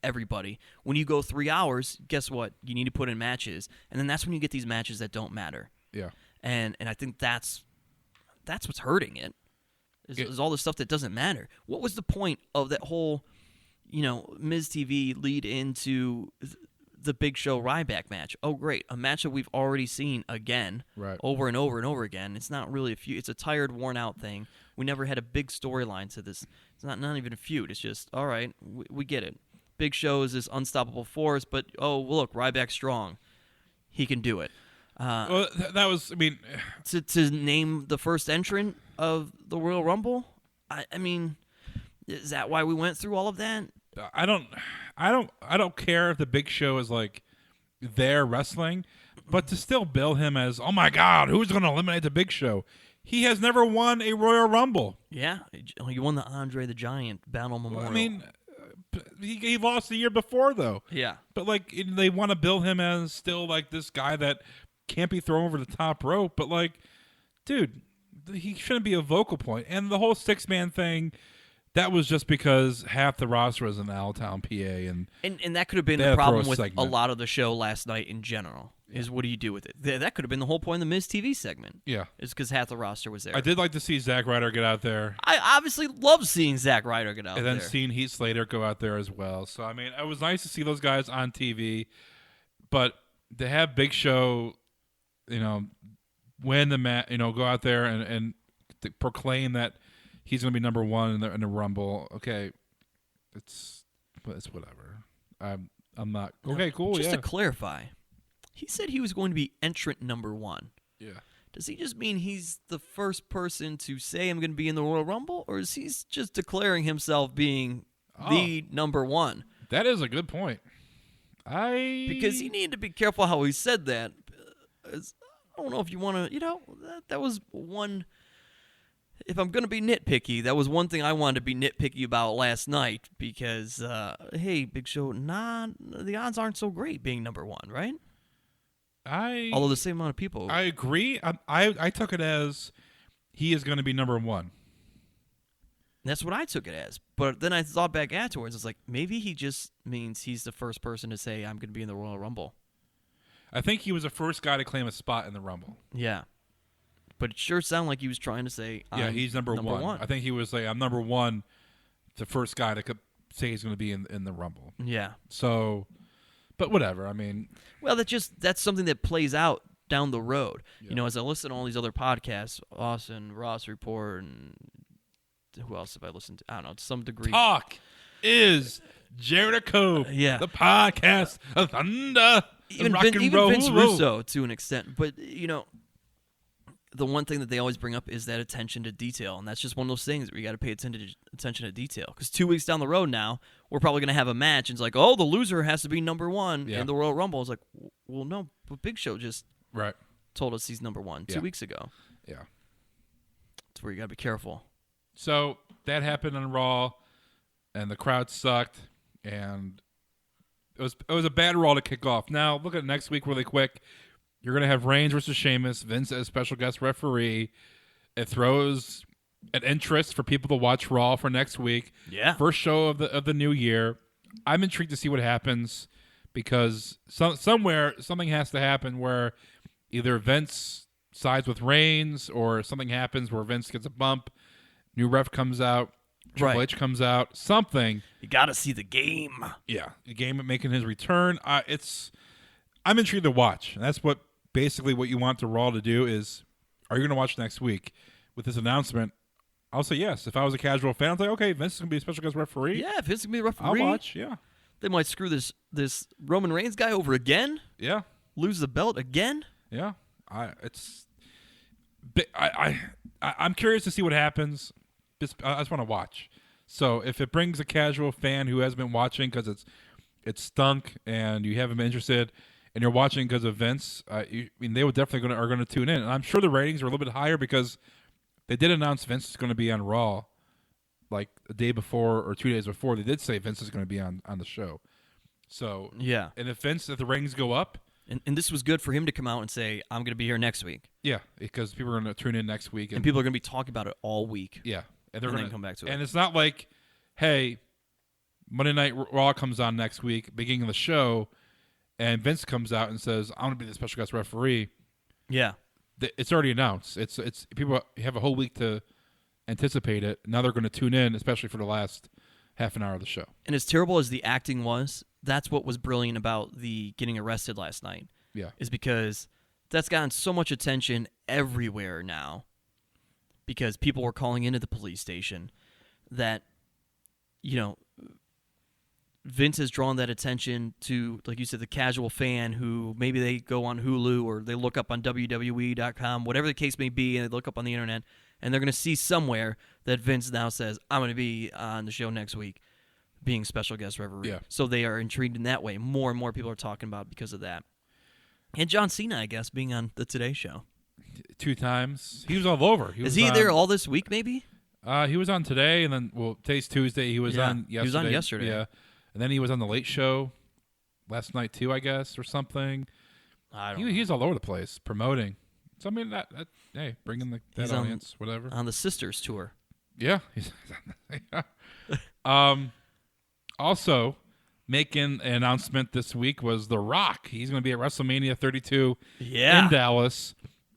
everybody. When you go 3 hours, guess what? You need to put in matches, and then that's when you get these matches that don't matter. Yeah. And I think that's what's hurting it. Is all the stuff that doesn't matter. What was the point of that whole, Miz TV lead into the Big Show Ryback match? Oh, great. A match that we've already seen again, right, over and over and over again. It's not really a feud. It's a tired, worn-out thing. We never had a big storyline to this. It's not even a feud. It's just, all right, we get it. Big Show is this unstoppable force, but, look, Ryback's strong. He can do it. Well, that was, to name the first entrant of the Royal Rumble. I mean, is that why we went through all of that? I don't care if the Big Show is like there wrestling, but to still bill him as, oh my God, who's going to eliminate the Big Show? He has never won a Royal Rumble. Yeah, he won the Andre the Giant Battle Memorial. He lost the year before though. Yeah, but like they want to bill him as still like this guy that can't be thrown over the top rope, but like, dude, he shouldn't be a vocal point. And the whole 6-man thing, that was just because half the roster was in Allentown, PA, and that could have been the problem with a lot of the show last night in general. Is what do you do with it? That could have been the whole point of the Miz TV segment. Yeah, is because half the roster was there. I did like to see Zack Ryder get out there. I obviously love seeing Zack Ryder get out there, and then seeing Heath Slater go out there as well. So it was nice to see those guys on TV, but to have Big Show, win the match, go out there and to proclaim that he's going to be number one in the Rumble. Okay, it's whatever. I'm not okay. Cool. Just yeah. to clarify, he said he was going to be entrant number 1. Yeah. Does he just mean he's the first person to say I'm going to be in the Royal Rumble, or is he just declaring himself being the number 1? That is a good point. Because he needed to be careful how he said that. I don't know if you want to, that was one. If I'm going to be nitpicky, that was one thing I wanted to be nitpicky about last night because, hey, Big Show, the odds aren't so great being number 1, right? Although the same amount of people. I agree. I took it as he is going to be number 1. That's what I took it as. But then I thought back afterwards. It's like, maybe he just means he's the first person to say, I'm going to be in the Royal Rumble. I think he was the first guy to claim a spot in the Rumble. Yeah. But it sure sounded like he was trying to say, he's number one. I think he was like, I'm number 1, the first guy to say he's going to be in the Rumble. Yeah. So, but whatever. I mean. Well, that's something that plays out down the road. Yeah. As I listen to all these other podcasts, Austin, Ross Report, and who else have I listened to? I don't know, to some degree. Talk is Jericho. Yeah. The podcast of Thunder. Even rock and roll. Vince Russo to an extent. But, the one thing that they always bring up is that attention to detail, and that's just one of those things where you got to pay attention to detail. Because 2 weeks down the road now, we're probably going to have a match, and it's like, oh, the loser has to be number 1 in the Royal Rumble. It's like, well, no, but Big Show just told us he's number 1 2 weeks ago. Yeah. That's where you got to be careful. So that happened on Raw, and the crowd sucked, and it was a bad Raw to kick off. Now, look at next week really quick. You're going to have Reigns versus Sheamus, Vince as special guest referee. It throws an interest for people to watch Raw for next week. Yeah. First show of the new year. I'm intrigued to see what happens because somewhere something has to happen where either Vince sides with Reigns or something happens where Vince gets a bump, new ref comes out, Triple H comes out, something. You got to see the game. Yeah, the game making his return. I'm intrigued to watch. And that's basically what you want the Raw to do is, are you going to watch next week? With this announcement, I'll say yes. If I was a casual fan, I'd say, okay, Vince is going to be a special guest referee. Yeah, if Vince is going to be a referee. I'll watch, yeah. They might screw this Roman Reigns guy over again. Yeah. Lose the belt again. Yeah. I'm curious to see what happens. I just want to watch. So if it brings a casual fan who has been watching because it's stunk and you haven't been interested and you're watching because of Vince, they would definitely are going to tune in. And I'm sure the ratings are a little bit higher because they did announce Vince is going to be on Raw like a day before or 2 days before. They did say Vince is going to be on the show. So yeah. And if the ratings go up. And this was good for him to come out and say, I'm going to be here next week. Yeah, because people are going to tune in next week. And people are going to be talking about it all week. Yeah. And they're going to come back to it. And it's not like, hey, Monday Night Raw comes on next week, beginning of the show, and Vince comes out and says, I'm going to be the special guest referee. Yeah. It's already announced. It's people have a whole week to anticipate it. Now they're going to tune in, especially for the last half an hour of the show. And as terrible as the acting was, that's what was brilliant about the getting arrested last night. Yeah. Is because that's gotten so much attention everywhere now because people were calling into the police station that, Vince has drawn that attention to, like you said, the casual fan who maybe they go on Hulu or they look up on WWE.com, whatever the case may be, and they look up on the internet, and they're going to see somewhere that Vince now says, I'm going to be on the show next week being special guest referee. Yeah. So they are intrigued in that way. More and more people are talking about it because of that. And John Cena, I guess, being on the Today Show. 2 times. He was all over. Is he there all this week, maybe? He was on today, and then, today's Tuesday. He was on yesterday. He was on yesterday. Yeah. And then he was on the Late Show last night, too, I guess, or something. I don't know. He's all over the place promoting. So, I mean, hey, bringing that audience, whatever. On the Sisters tour. Yeah. Also, making an announcement this week was The Rock. He's going to be at WrestleMania 32 in Dallas.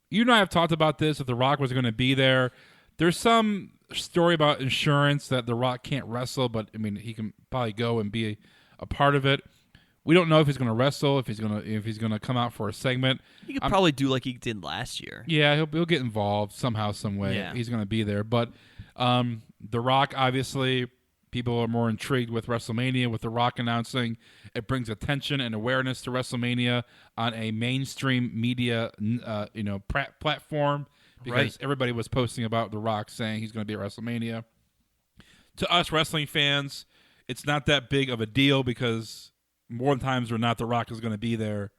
You and I have talked about this, if The Rock was going to be there. There's some story about insurance that The Rock can't wrestle, but, I mean, he can probably go and be a part of it. We don't know if he's going to wrestle, if he's going to come out for a segment. He could probably do like he did last year. Yeah, he'll get involved somehow, some way. Yeah. He's going to be there. But The Rock, obviously, People are more intrigued with WrestleMania, with The Rock announcing. It brings attention and awareness to WrestleMania on a mainstream media, platform, because everybody was posting about The Rock saying he's going to be at WrestleMania. To us wrestling fans, it's not that big of a deal because more times than not, The Rock is going to be there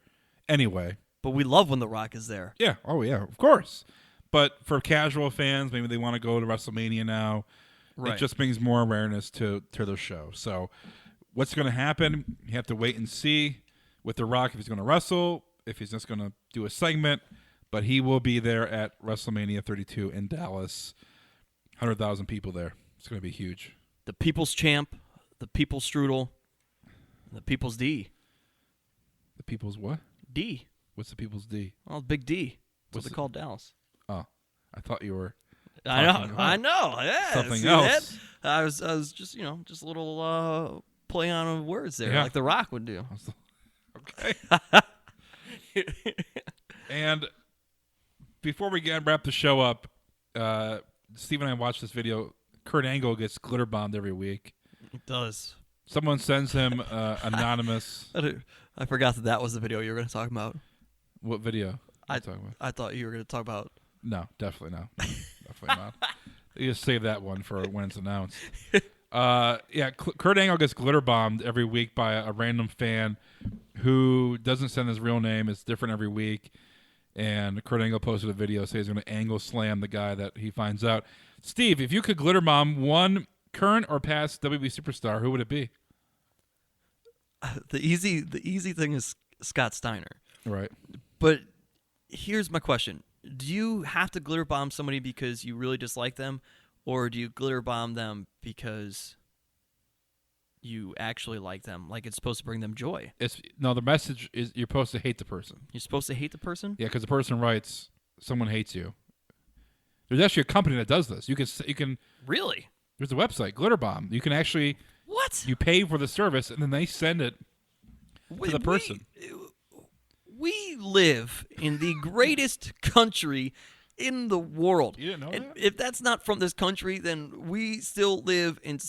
anyway. But we love when The Rock is there. Yeah. Oh, yeah, of course. But for casual fans, maybe they want to go to WrestleMania now. Right. It just brings more awareness to the show. So what's going to happen, you have to wait and see with The Rock if he's going to wrestle, if he's just going to do a segment. But he will be there at WrestleMania 32 in Dallas. 100,000 people there. It's going to be huge. The People's Champ, the People's Strudel, the People's D. The People's what? D. What's the People's D? Oh, Big D. That's what they call Dallas. Oh, I thought you were. I know. Yeah, something else. That? I was just just a little play on words there, like The Rock would do. Okay. And before we wrap the show up, Steve and I watched this video. Kurt Angle gets glitterbombed every week. It does. Someone sends him anonymous. I forgot that was the video you were going to talk about. What video? I thought you were going to talk about. No, definitely not. Definitely not. You just save that one for when it's announced. Kurt Angle gets glitterbombed every week by a random fan who doesn't send his real name. It's different every week. And Kurt Angle posted a video saying he's going to angle slam the guy that he finds out. Steve, if you could glitterbomb one current or past WWE superstar, who would it be? The easy thing is Scott Steiner. Right. But here's my question. Do you have to glitter bomb somebody because you really dislike them, or do you glitter bomb them because you actually like them? Like it's supposed to bring them joy. The message is you're supposed to hate the person. You're supposed to hate the person? Yeah, because the person writes, someone hates you. There's actually a company that does this. You can Really? There's a website, Glitterbomb. You can actually What? You pay for the service and then they send it to the person. We live in the greatest country in the world. You didn't know that? If that's not from this country, then we still live in.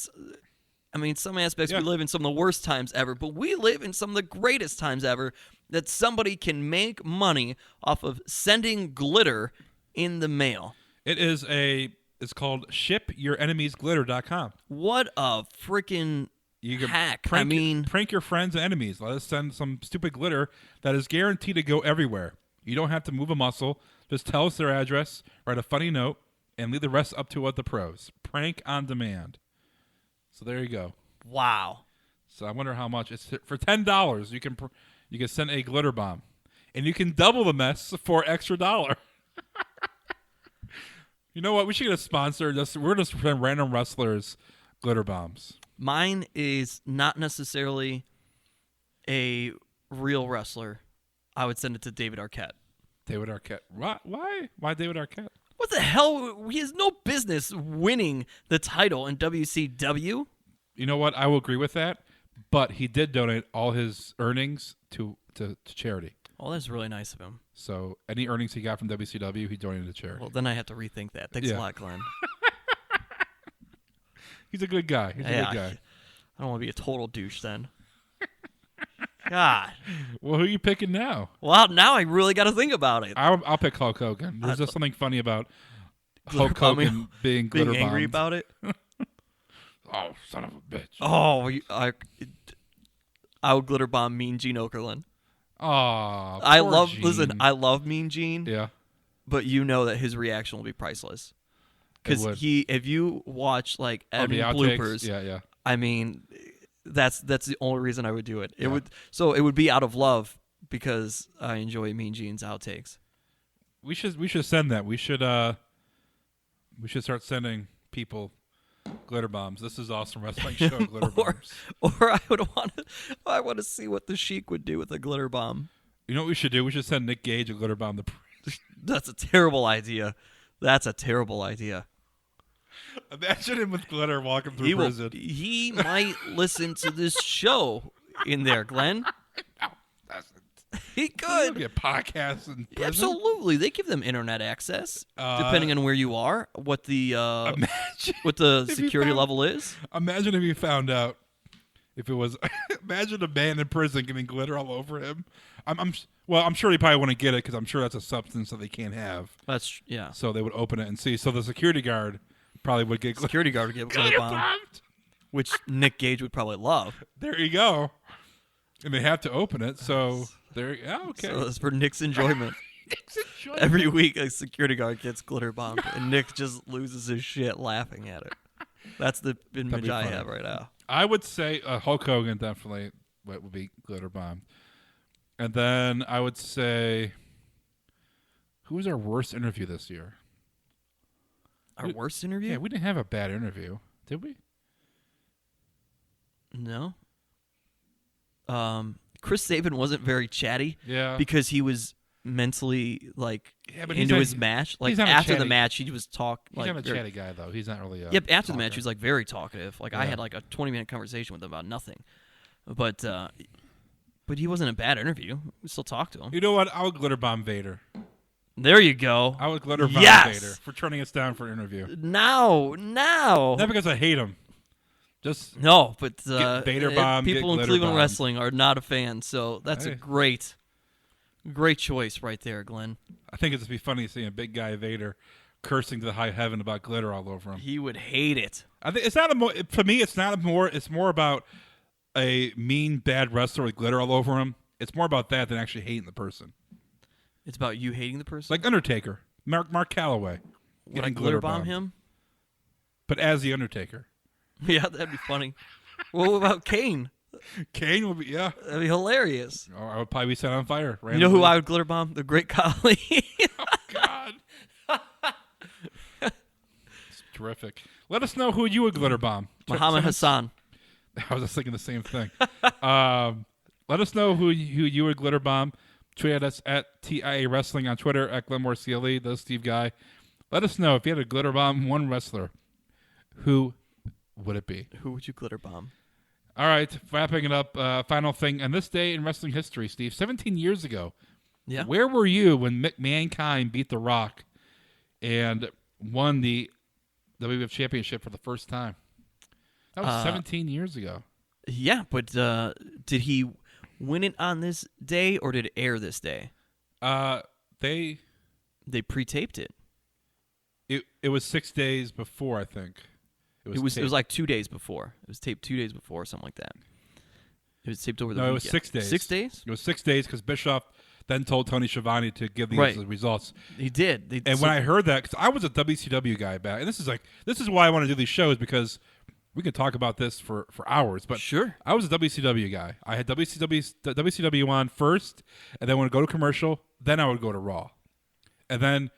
I mean, some aspects we live in some of the worst times ever, but we live in some of the greatest times ever. That somebody can make money off of sending glitter in the mail. It's called shipyourенemiesglitter.com. What a freaking hack. Prank your friends and enemies. Let us send some stupid glitter that is guaranteed to go everywhere. You don't have to move a muscle. Just tell us their address, write a funny note, and leave the rest up to the pros. Prank on demand. So there you go. Wow. So I wonder how much. It's for $10. You can send a glitter bomb, and you can double the mess for extra $1. You know what? We should get a sponsor. We're just random wrestlers glitter bombs. Mine is not necessarily a real wrestler. I would send it to David Arquette. David Arquette. Why? Why David Arquette? What the hell? He has no business winning the title in WCW. You know what? I will agree with that. But he did donate all his earnings to charity. Oh, that's really nice of him. So any earnings he got from WCW, he donated to charity. Well, then I have to rethink that. Thanks a lot, Glenn. He's a good guy. He's a good guy. I don't want to be a total douche then. God. Well, who are you picking now? Well, now I really got to think about it. I'll pick Hulk Hogan. There's just something funny about Hulk Hogan being angry about it. Oh, son of a bitch. Oh, I would glitter bomb Mean Gene Okerlund. Oh, I love Mean Gene. Yeah. But you know that his reaction will be priceless. Because if you watch like every bloopers, yeah. I mean, that's the only reason I would do it. It would be out of love because I enjoy Mean Gene's outtakes. We should send that. We should start sending people glitter bombs. This is Awesome Wrestling Show. Glitter bombs. Or I want to see what the Sheik would do with a glitter bomb. You know what we should do? We should send Nick Gage a glitter bomb. That's a terrible idea. Imagine him with glitter walking through prison. He might listen to this show in there, Glenn. No, He You don't could. get podcasts in prison. Absolutely, they give them internet access depending on where you are. What the Imagine what the if you security found- level is. Imagine if you found out if it was. Imagine a man in prison getting glitter all over him. I'm sure he probably wouldn't get it because I'm sure that's a substance that they can't have. That's yeah. So they would open it and see. So the security guard probably would get Security guard would get glitter bomb, bombed. which Nick Gage would probably love. There you go. And they have to open it. So there. Yeah, okay. So it's for Nick's enjoyment. Every week, a security guard gets glitter bombed, and Nick just loses his shit laughing at it. That's the image I have right now. I would say Hulk Hogan definitely would be glitter bomb. And then I would say, who was our worst interview this year? Our worst interview? Yeah, we didn't have a bad interview, did we? No. Chris Sabin wasn't very chatty. Yeah. Because he was mentally but he's into not- his match. Like he's not a after the chatty- match, he was He's like not a chatty guy, though. He's not really a Yep, after the talker. match, he was like very talkative. Like I Yeah. had like a 20-minute conversation with him about nothing. But he wasn't a bad interview. We still talked to him. You know what? I would glitter bomb Vader. There you go. I would glitter bomb Yes! Vader for turning us down for an interview. Now. Not because I hate him. Just No, but Get Vader bomb, people get in glitter Cleveland bomb. wrestling are not a fan, so that's a Hey. great choice right there, Glenn. I think it'd be funny seeing a big guy Vader cursing to the high heaven about glitter all over him. He would hate it. I think it's not a more. For me, it's not a more. It's more about a mean, bad wrestler with glitter all over him. It's more about that than actually hating the person. It's about you hating the person. Like Undertaker, Mark Calloway. Would I getting glitter bomb bombed. him? But as the Undertaker. Yeah, that'd be funny. What about Kane? Kane would be, yeah. That'd be hilarious. Or I would probably be set on fire. You know who I would glitter bomb? The Great Khali. God. It's terrific. Let us know who you would glitter bomb. Muhammad Hassan. I was just thinking the same thing. Let us know who you would glitter bomb. Tweet at us at TIA Wrestling on Twitter, at GlenmoreCLE, the Steve Guy. Let us know if you had to glitter bomb one wrestler. Who would it be? Who would you glitter bomb? All right, wrapping it up. Final thing. On this day in wrestling history, Steve, 17 years ago, Yeah. where were you when Mankind beat The Rock and won the WWF Championship for the first time? That was 17 years ago. Yeah, but did he win it on this day or did it air this day? They pre-taped it. It was 6 days before, I think. It was like 2 days before. It was taped 2 days before, or something like that. It was taped over the No, weekend. it was 6 days. 6 days? It was 6 days because Bischoff then told Tony Schiavone to give these Right. results. He did. And when I heard that, because I was a WCW guy back, and this is why I want to do these shows, because we could talk about this for hours. But Sure. I was a WCW guy. I had WCW on first, and then when I would go to commercial, then I would go to Raw, and then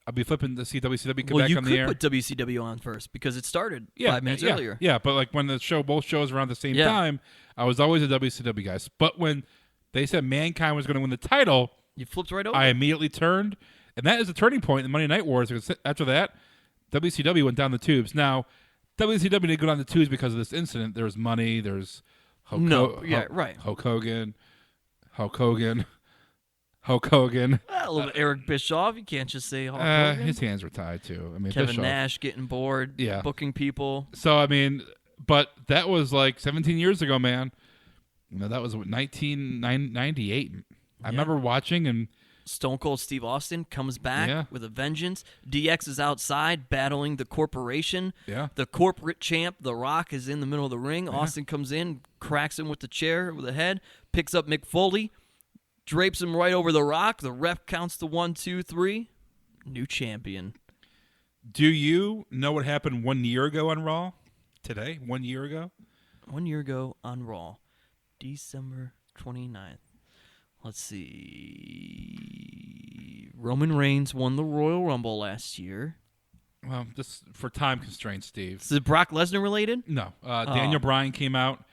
I'd be flipping to see WCW come well, back you on the could air. put WCW on first because it started 5 minutes earlier. Yeah, but like when both shows were around the same Yeah. time, I was always a WCW guy. But when they said Mankind was going to win the title, You flipped right over. I immediately turned, and that is a turning point in Monday Night Wars. Because after that, WCW went down the tubes. Now, WCW didn't go down the tubes because of this incident. There was money. There's Hulk right. Hulk Hogan. A little bit Eric Bischoff. You can't just say Hulk Hogan. His hands were tied too. I mean, Kevin Bischoff. Nash getting bored. Yeah. Booking people. So I mean, but that was like 17 years ago, man. That was 1998. I remember watching, and Stone Cold Steve Austin comes back Yeah. with a vengeance. DX is outside battling the corporation. Yeah. The corporate champ, The Rock, is in the middle of the ring. Austin comes in, cracks him with the chair, with the head, picks up Mick Foley, drapes him right over The Rock. The ref counts to 1, 2, 3. New champion. do you know what happened 1 year ago on Raw? Today, 1 year ago. 1 year ago on Raw, December 29th. Let's see. Roman Reigns won the Royal Rumble last year. Well, just for time constraints, Steve. Is it Brock Lesnar related? No. Daniel Bryan came out.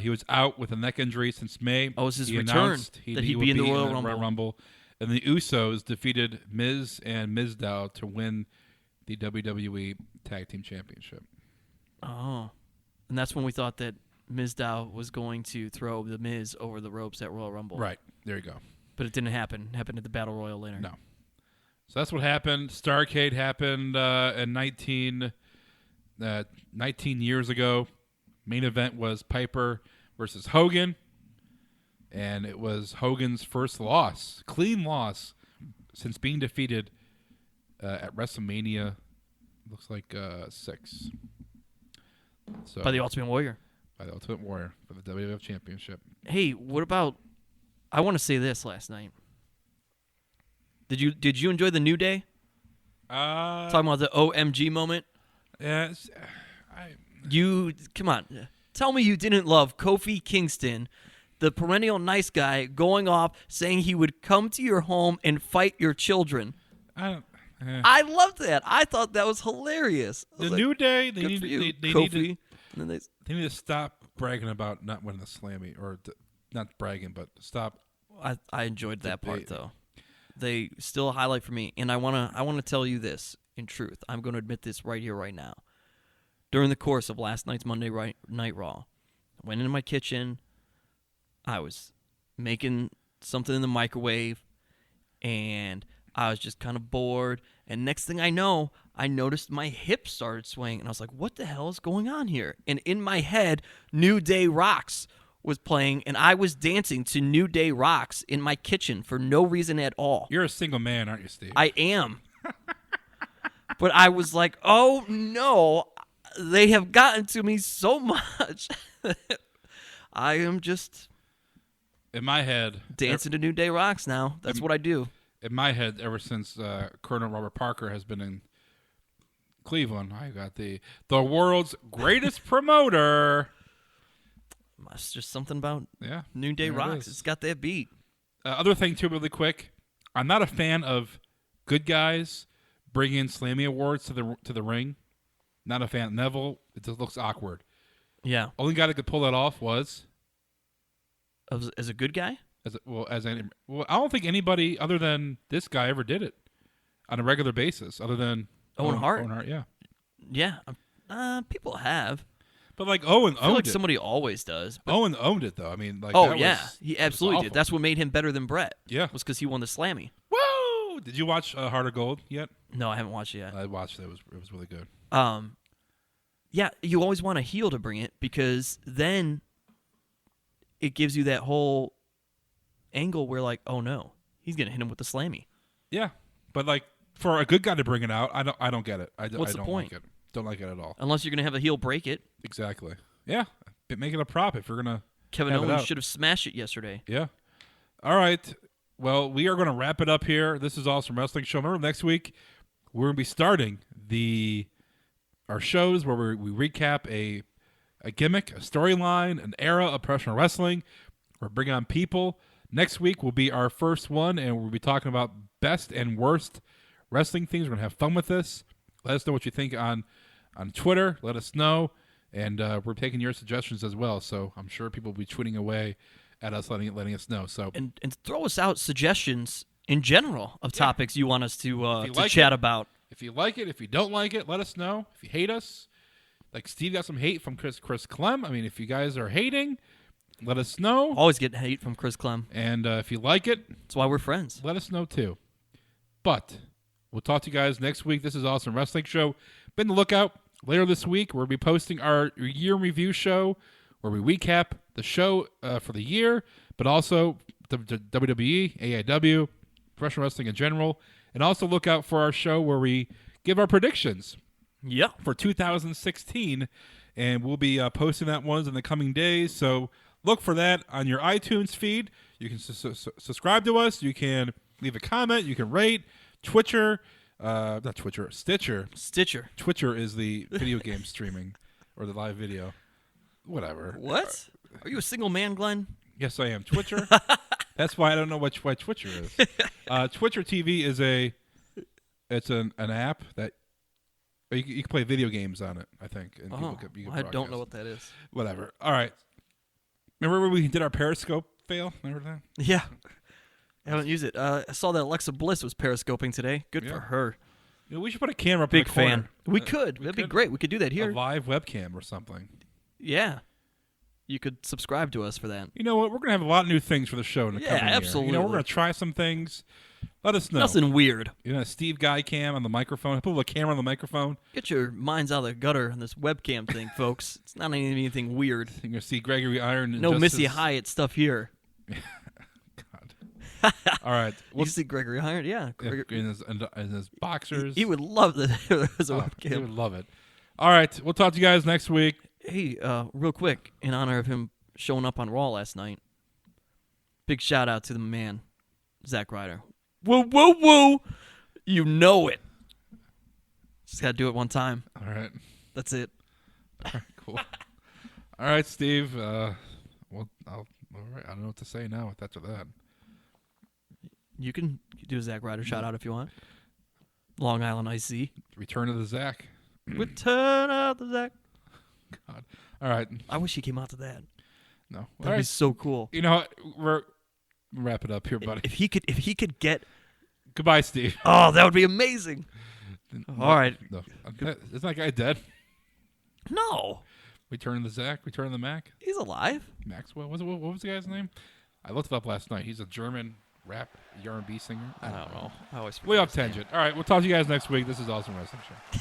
He was out with a neck injury since May. Oh, it was his He return announced that he he'd would be in the Royal Rumble. And the Usos defeated Miz and Mizdow to win the WWE Tag Team Championship. Oh. And that's when we thought that Mizdow was going to throw the Miz over the ropes at Royal Rumble. Right. There you go. But it didn't happen. It happened at the Battle Royal later. No. So that's what happened. Starrcade happened in 19 years ago. Main event was Piper versus Hogan. And it was Hogan's first loss, clean loss, since being defeated at WrestleMania, looks like 6. So, By the Ultimate Warrior. By the Ultimate Warrior for the WWF Championship. Hey, what about? I want to say this last night. Did you enjoy the New Day? Talking about the OMG moment. Yeah, You come on, tell me you didn't love Kofi Kingston, the perennial nice guy, going off saying he would come to your home and fight your children. I loved that. I thought that was hilarious. The New Day, they need Kofi. They need to stop bragging about not winning the Slammy, or not bragging, but stop. I enjoyed that part though. They still a highlight for me, and I wanna tell you this in truth. I'm going to admit this right here, right now. During the course of last night's Monday Night Raw, I went into my kitchen. I was making something in the microwave, and I was just kind of bored. And next thing I know, I noticed my hips started swaying, and I was like, what the hell is going on here? And in my head, New Day Rocks was playing, and I was dancing to New Day Rocks in my kitchen for no reason at all. You're a single man, aren't you, Steve? I am. But I was like, oh, no, they have gotten to me so much. I am just... In my head, dancing to New Day Rocks now. That's what I do. In my head, ever since Colonel Robert Parker has been in Cleveland, I got the world's greatest promoter. It's just something about New Day there Rocks. It's got that beat. Other thing, too, really quick. I'm not a fan of good guys bringing Slammy Awards to the ring. Not a fan. Neville, it just looks awkward. Yeah. Only guy that could pull that off was... As a good guy? I don't think anybody other than this guy ever did it on a regular basis, other than Owen Hart. Owen Hart, yeah. Yeah. People have. But like Owen I feel like it. somebody always does. But... Owen owned it, though. I mean, like, he absolutely did. That's what made him better than Brett. Yeah, was because he won the Slammy. Woo! Did you watch Heart of Gold yet? No, I haven't watched it yet. I watched it. It was really good. Yeah, you always want a heel to bring it because then it gives you that whole angle where, like, oh no, he's gonna hit him with the Slammy. Yeah, but like for a good guy to bring it out, I don't get it. What's the point? Like it. Don't like it at all. Unless you're gonna have a heel break it. Exactly. Yeah, but make it a prop if you're gonna. Kevin Owens should have smashed it yesterday. Yeah. All right. Well, we are going to wrap it up here. This is Awesome Wrestling Show. Remember, next week we're going to be starting our shows where we recap a gimmick, a storyline, an era of professional wrestling. We're bringing on people. Next week will be our first one, and we'll be talking about best and worst wrestling things. We're going to have fun with this. Let us know what you think on Twitter. Let us know. And we're taking your suggestions as well. So I'm sure people will be tweeting away at us, letting us know. So and throw us out suggestions in general of topics you want us to chat about. If you like it, if you don't like it, let us know. If you hate us, like Steve got some hate from Chris Clem. I mean, if you guys are hating, let us know. Always get hate from Chris Clem. And if you like it, that's why we're friends. Let us know too. But we'll talk to you guys next week. This is Awesome Wrestling Show. Be on the lookout. Later this week, we'll be posting our year review show where we recap the show for the year, but also the WWE, AIW, professional wrestling in general. And also look out for our show where we give our predictions for 2016. And we'll be posting that ones in the coming days. So look for that on your iTunes feed. You can subscribe to us. You can leave a comment. You can rate. Stitcher. Twitcher is the video game streaming or the live video. Whatever. What? Are you a single man, Glenn? Yes, I am. Twitcher. That's why I don't know why Twitcher is. Twitcher TV is an app that you can play video games on it, I think. And you can I don't know what that is. Whatever. All right. Remember when we did our Periscope fail? Remember that? Yeah. I haven't used it. I saw that Alexa Bliss was periscoping today. Good for her. You know, we should put a camera up Big in the corner. fan. We could. That'd be great. We could do that here. A live webcam or something. Yeah. you could subscribe to us for that. You know what? We're gonna have a lot of new things for the show in the coming year. absolutely. We're gonna try some things. Let us know. Nothing weird. Steve Guy cam on the microphone. Put a camera on the microphone. Get your minds out of the gutter on this webcam thing, folks. It's not anything weird. You're gonna see Gregory Iron. No Missy Hyatt stuff here. God. All right. You see Gregory Iron? Yeah. In his boxers. He would love that as a webcam. He would love it. All right. We'll talk to you guys next week. Hey, real quick, in honor of him showing up on Raw last night, big shout out to the man, Zack Ryder. Woo, woo, woo! You know it. Just got to do it one time. All right. That's it. All right, cool. All right, Steve. All right. I don't know what to say now after that. You can do a Zack Ryder shout out if you want. Long Island IC. Return of the Zack. Return of the Zack. God. All right. I wish he came out to that. No. That'd be so cool. You know what? We'll wrap it up here, buddy. If he could get. Goodbye, Steve. Oh, that would be amazing. All right. No. Isn't that guy dead? No. Return of the Zack. Return of the Mac. He's alive. Maxwell. What was the guy's name? I looked it up last night. He's a German rap R&B singer. I don't know. I always way forget off his name. tangent. All right. We'll talk to you guys next week. This is Awesome Wrestling Show.